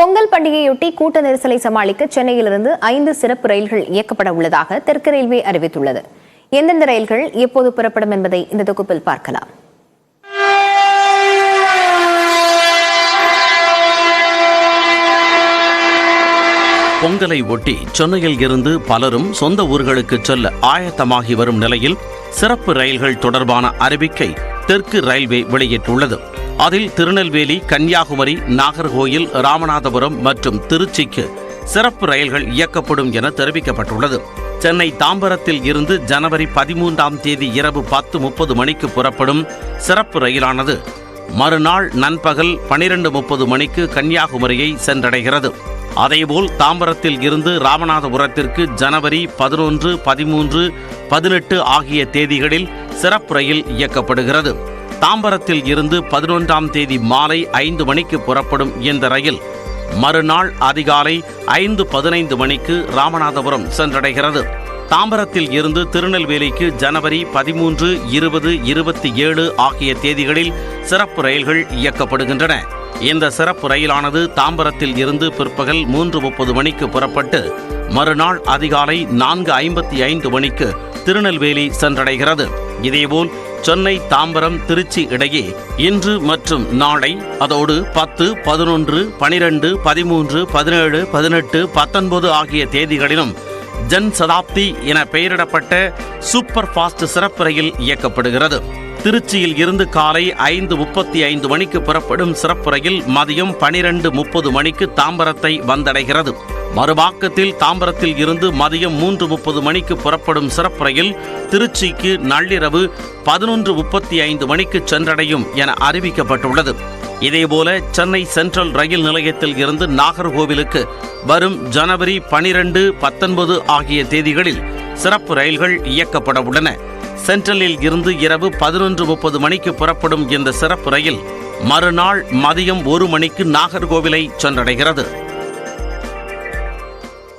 பொங்கல் பண்டிகையொட்டி கூட்ட நெரிசலை சமாளிக்க சென்னையிலிருந்து 5 சிறப்பு ரயில்கள் இயக்கப்பட உள்ளதாக தெற்கு ரயில்வே அறிவித்துள்ளது. எந்தெந்த ரயில்கள் எப்போது புறப்படும் என்பதை இந்த தொகுப்பில் பார்க்கலாம். பொங்கலை ஒட்டி சென்னையில் இருந்து பலரும் சொந்த ஊர்களுக்கு செல்ல ஆயத்தமாகி வரும் நிலையில் சிறப்பு ரயில்கள் தொடர்பான அறிவிக்கை தெற்கு ரயில்வே வெளியிட்டுள்ளது. அதில் திருநெல்வேலி, கன்னியாகுமரி, நாகர்கோயில், ராமநாதபுரம் மற்றும் திருச்சிக்கு சிறப்பு ரயில்கள் இயக்கப்படும் என தெரிவிக்கப்பட்டுள்ளது. சென்னை தாம்பரத்தில் இருந்து ஜனவரி 13ஆம் தேதி இரவு 10:30 மணிக்கு புறப்படும் சிறப்பு ரயிலானது மறுநாள் நண்பகல் 12:30 மணிக்கு கன்னியாகுமரியை சென்றடைகிறது. அதேபோல் தாம்பரத்தில் இருந்து ராமநாதபுரத்திற்கு ஜனவரி 11, 13, 18 ஆகிய தேதிகளில் சிறப்பு ரயில் இயக்கப்படுகிறது. தாம்பரத்தில் இருந்து 11ஆம் தேதி மாலை 5 மணிக்கு புறப்படும் இந்த ரயில் மறுநாள் அதிகாலை 5:15 மணிக்கு ராமநாதபுரம் சென்றடைகிறது. தாம்பரத்தில் இருந்து திருநெல்வேலிக்கு ஜனவரி 13, 20, 27 ஆகிய தேதிகளில் சிறப்பு ரயில்கள் இயக்கப்படுகின்றன. இந்த சிறப்பு ரயிலானது தாம்பரத்தில் இருந்து பிற்பகல் 3:30 மணிக்கு புறப்பட்டு மறுநாள் அதிகாலை 4:55 மணிக்கு திருநெல்வேலி சென்றடைகிறது. இதேபோல் சென்னை, தாம்பரம், திருச்சி இடையே இன்று மற்றும் நாளை, அதோடு 10, 11, 12, 13, 17, 18, 19 ஆகிய தேதிகளிலும் ஜன் சதாப்தி என பெயரிடப்பட்ட சூப்பர் ஃபாஸ்ட் சிறப்பு ரயில் இயக்கப்படுகிறது. திருச்சியில் இருந்து காலை 5:35 மணிக்கு புறப்படும் சிறப்பு ரயில் மதியம் 12:30 மணிக்கு தாம்பரத்தை வந்தடைகிறது. மறுபாக்கத்தில் தாம்பரத்தில் இருந்து மதியம் 3:30 மணிக்கு புறப்படும் சிறப்பு ரயில் திருச்சிக்கு நள்ளிரவு 11:35 மணிக்கு சென்றடையும் என அறிவிக்கப்பட்டுள்ளது. இதேபோல சென்னை சென்ட்ரல் ரயில் நிலையத்தில் இருந்து நாகர்கோவிலுக்கு வரும் ஜனவரி 12, 19 ஆகிய தேதிகளில் சிறப்பு ரயில்கள் இயக்கப்பட உள்ளன. சென்ட்ரலில் இருந்து இரவு 11:30 மணிக்கு புறப்படும் இந்த சிறப்பு ரயில் மறுநாள் மதியம் 1 மணிக்கு நாகர்கோவிலை சென்றடைகிறது.